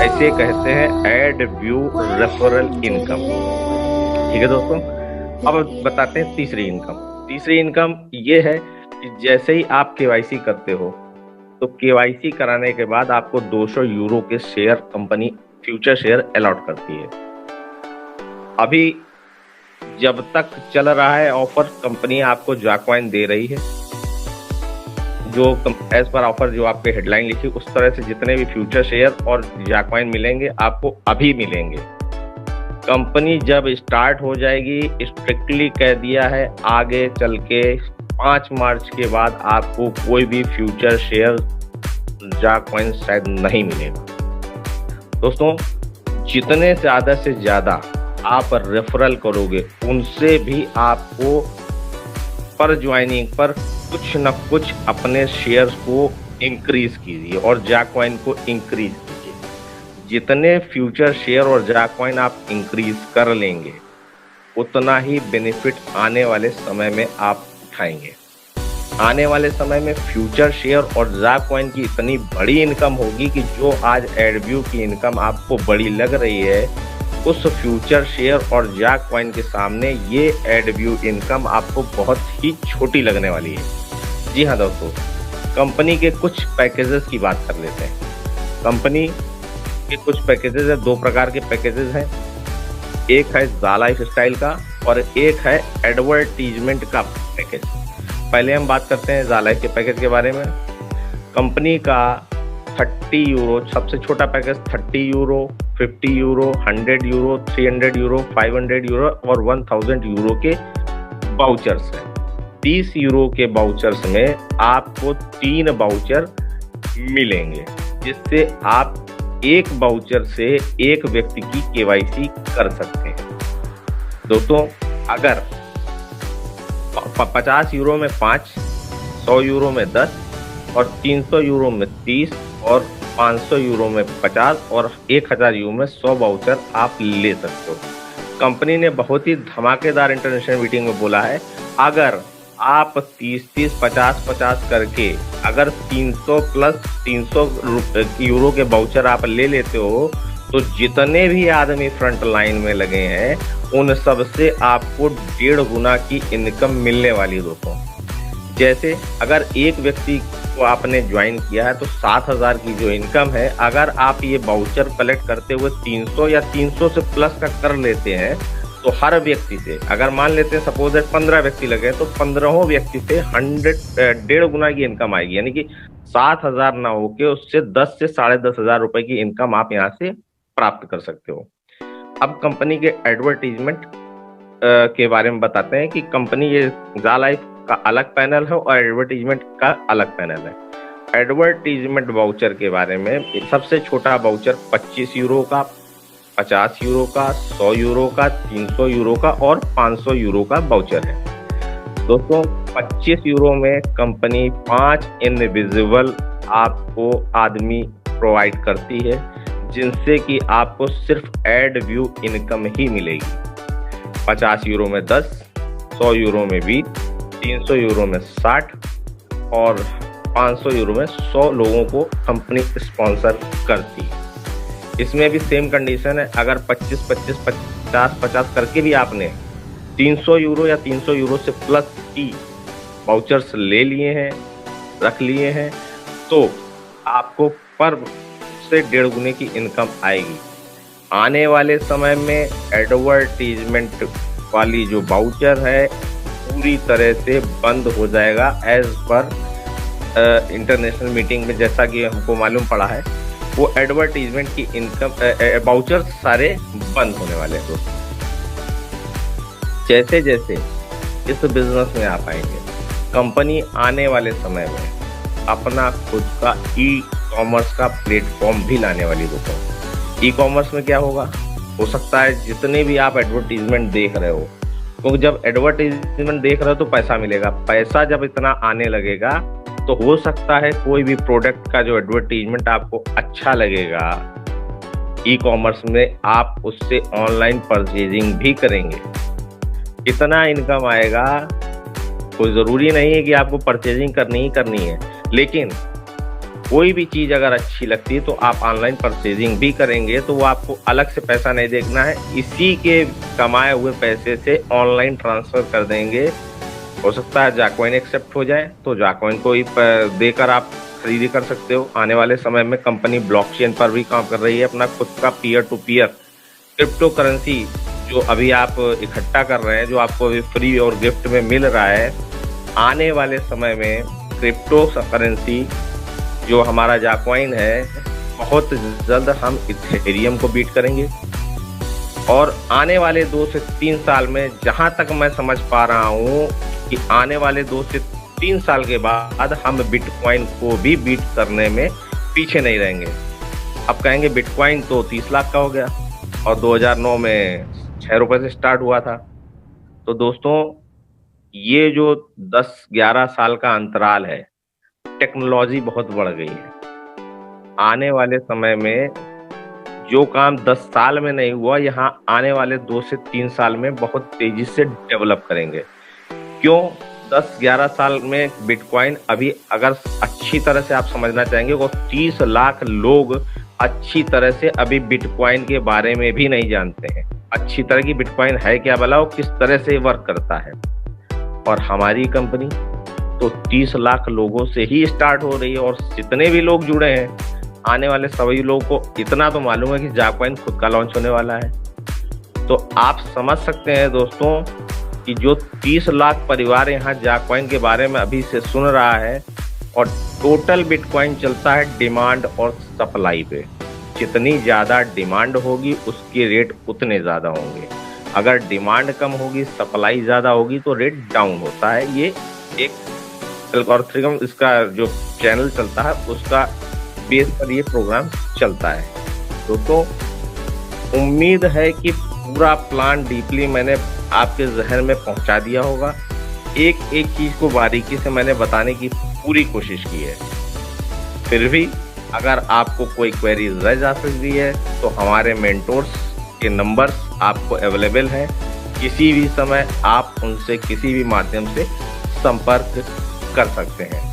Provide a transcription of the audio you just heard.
ऐसे कहते हैं एड व्यू रेफरल इनकम। ठीक है दोस्तों, अब बताते हैं तीसरी इनकम। तीसरी इनकम ये है कि जैसे ही आप केवाईसी करते हो तो केवाईसी कराने के बाद आपको 200 यूरो के share company future share allot करती है। अभी जब तक चल रहा है ऑफर, कंपनी आपको जॉकॉइन दे रही है। जो एज पर ऑफर जो आपके हेडलाइन लिखी उस तरह से जितने भी फ्यूचर शेयर और जॉकॉइन मिलेंगे आपको अभी मिलेंगे। कंपनी जब स्टार्ट हो जाएगी, स्ट्रिक्टली कह दिया है आगे चल के 5 मार्च के बाद आपको कोई भी फ्यूचर शेयर जॉकॉइन शायद नहीं मिलेगा। दोस्तों, जितने ज्यादा से ज्यादा आप रेफरल करोगे उनसे भी आपको पर ज्वाइनिंग पर कुछ न कुछ अपने शेयर्स को इंक्रीज कीजिए और जॉकॉइन को इंक्रीज कीजिए। जितने फ्यूचर शेयर और जॉकॉइन आप इंक्रीज कर लेंगे उतना ही बेनिफिट आने वाले समय में आप उठाएंगे। आने वाले समय में फ्यूचर शेयर और जॉकॉइन की इतनी बड़ी इनकम होगी कि जो आज एडव्यू की इनकम आपको बड़ी लग रही है, उस फ्यूचर शेयर और जॉकॉइन के सामने ये एडव्यू इनकम आपको बहुत ही छोटी लगने वाली है। जी हाँ दोस्तों, कंपनी के कुछ पैकेजेस की बात कर लेते हैं। कंपनी के कुछ पैकेजेस है, 2 प्रकार के पैकेजेस हैं। एक है ज़ा लाइफ स्टाइल का और एक है एडवर्टीजमेंट का पैकेज। पहले हम बात करते हैं ज़ा लाइफ के पैकेज के बारे में। कंपनी का 30 यूरो सबसे छोटा package, 30 euro, 50 euro, 100 euro, 300 euro, 500 euro और 1000 यूरो के बाउचर्स हैं। 30 यूरो के बाउचर्स में आपको 3 बाउचर मिलेंगे, जिससे आप एक बाउचर से एक व्यक्ति की केवाईसी कर सकते हैं। दोस्तों, अगर 50 यूरो में 5, 100 यूरो में 10 और 300 यूरो में 30 और 500 यूरो में 50 और 1000 यूरो में 100 बाउचर आप ले सकते हो। कंपनी ने बहुत ही धमाकेदार इंटरनेशनल मीटिंग में बोला है, अगर आप 30-30, 50-50 करके अगर 300 प्लस 300 यूरो के बाउचर आप ले लेते हो तो जितने भी आदमी फ्रंट लाइन में लगे हैं उन सब से आपको 1.5 गुना की इनकम मिलने वाली है दोस्तों। जैसे अगर एक व्यक्ति को आपने ज्वाइन किया है तो 7000 की जो इनकम है, अगर आप ये बाउचर कलेक्ट करते हुए 300 या 300 से प्लस का कर लेते हैं तो हर व्यक्ति से, अगर मान लेते हैं सपोज 15 व्यक्ति लगे तो 15 व्यक्ति से 1.5 गुना की इनकम आएगी। यानी कि 7000 ना होके उससे 10 से 10,500 रुपए की इनकम आप यहाँ से प्राप्त कर सकते हो। अब कंपनी के एडवर्टीजमेंट के बारे में बताते हैं कि कंपनी ये ज़ा लाइफ का अलग पैनल है और एडवर्टीजमेंट का अलग पैनल है। एडवर्टीजमेंट वाउचर के बारे में सबसे छोटा वाउचर 25 यूरो का, 50 यूरो का, 100 यूरो का, 300 यूरो का और 500 यूरो का वाउचर है। दोस्तों, 25 यूरो में कंपनी 5 इनविजिबल आपको आदमी प्रोवाइड करती है, जिनसे कि आपको सिर्फ एड व्यू इनकम ही मिलेगी। 50 यूरो में 10, 100 यूरो में 20, 300 यूरो में 60 और 500 यूरो में 100 लोगों को कंपनी स्पॉन्सर करती है। इसमें भी सेम कंडीशन है, अगर 25-25, 50-50 करके भी आपने 300 यूरो या 300 यूरो से प्लस की वाउचर्स ले लिए हैं, रख लिए हैं, तो आपको पर से 1.5 गुने की इनकम आएगी। आने वाले समय में एडवर्टीजमेंट वाली जो वाउचर है पूरी तरह से बंद हो जाएगा। एज पर इंटरनेशनल मीटिंग में जैसा कि हमको मालूम पड़ा है, वो एडवर्टीजमेंट की इनकम वाउचर सारे बंद होने वाले हैं दोस्तों। जैसे जैसे इस बिजनेस में आप आएंगे, कंपनी आने वाले समय में अपना खुद का ई कॉमर्स का प्लेटफॉर्म भी लाने वाली दोस्तों। ई कॉमर्स में क्या होगा, हो सकता है जितने भी आप एडवर्टीजमेंट देख रहे हो, क्योंकि जब एडवर्टीजमेंट देख रहे हो तो पैसा मिलेगा, पैसा जब इतना आने लगेगा तो हो सकता है कोई भी प्रोडक्ट का जो एडवर्टीजमेंट आपको अच्छा लगेगा ई कॉमर्स में, आप उससे ऑनलाइन परचेजिंग भी करेंगे। इतना इनकम आएगा, कोई ज़रूरी नहीं है कि आपको परचेजिंग करनी ही करनी है, लेकिन कोई भी चीज़ अगर अच्छी लगती है तो आप ऑनलाइन परचेजिंग भी करेंगे तो वो आपको अलग से पैसा नहीं देखना है, इसी के कमाए हुए पैसे से ऑनलाइन ट्रांसफ़र कर देंगे। हो सकता है जाकॉइन एक्सेप्ट हो जाए तो जाकॉइन को ही देकर आप खरीदी कर सकते हो। आने वाले समय में कंपनी ब्लॉकचेन पर भी काम कर रही है, अपना खुद का peer to peer cryptocurrency जो अभी आप इकट्ठा कर रहे हैं, जो आपको अभी फ्री और गिफ्ट में मिल रहा है, आने वाले समय में क्रिप्टो करेंसी जो हमारा जाकॉइन है, बहुत जल्द हम इथेरियम को बीट करेंगे। और आने वाले 2 से 3 साल में जहां तक मैं समझ पा रहा हूं कि आने वाले 2 से 3 साल के बाद हम बिटकॉइन को भी बीट करने में पीछे नहीं रहेंगे। अब कहेंगे बिटकॉइन तो 30 लाख का हो गया और 2009 में 6 रुपए से स्टार्ट हुआ था। तो दोस्तों, ये जो 10-11 साल का अंतराल है, टेक्नोलॉजी बहुत बढ़ गई है। आने वाले समय में जो काम 10 साल में नहीं हुआ, यहाँ आने वाले 2 से 3 साल में बहुत तेजी से डेवलप करेंगे। क्यों? 10-11 साल में बिटकॉइन अभी अगर अच्छी तरह से आप समझना चाहेंगे तो 30 लाख लोग अच्छी तरह से अभी बिटकॉइन के बारे में भी नहीं जानते हैं। अच्छी तरह की बिटकॉइन है क्या भला, वो किस तरह से वर्क करता है। और हमारी कंपनी तो 30 लाख लोगों से ही स्टार्ट हो रही है और जितने भी लोग जुड़े हैं, आने वाले सभी लोगों को इतना तो मालूम है कि जाकॉइन खुद का लॉन्च होने वाला है। तो आप समझ सकते हैं दोस्तों कि जो 30 लाख परिवार यहाँ जाकॉइन के बारे में अभी से सुन रहा है, और टोटल बिटकॉइन चलता है डिमांड और सप्लाई पे। जितनी ज़्यादा डिमांड होगी उसके रेट उतने ज़्यादा होंगे। अगर डिमांड कम होगी, सप्लाई ज़्यादा होगी तो रेट डाउन होता है। ये एक एल्गोरिथम, इसका जो चैनल चलता है उसका बेस पर ये प्रोग्राम चलता है। दोस्तों, उम्मीद है कि पूरा प्लान डीपली मैंने आपके जहन में पहुंचा दिया होगा। एक एक चीज़ को बारीकी से मैंने बताने की पूरी कोशिश की है। फिर भी अगर आपको कोई क्वेरी रह जा सकती है तो हमारे मेंटोर्स के नंबर्स आपको अवेलेबल हैं। किसी भी समय आप उनसे किसी भी माध्यम से संपर्क कर सकते हैं।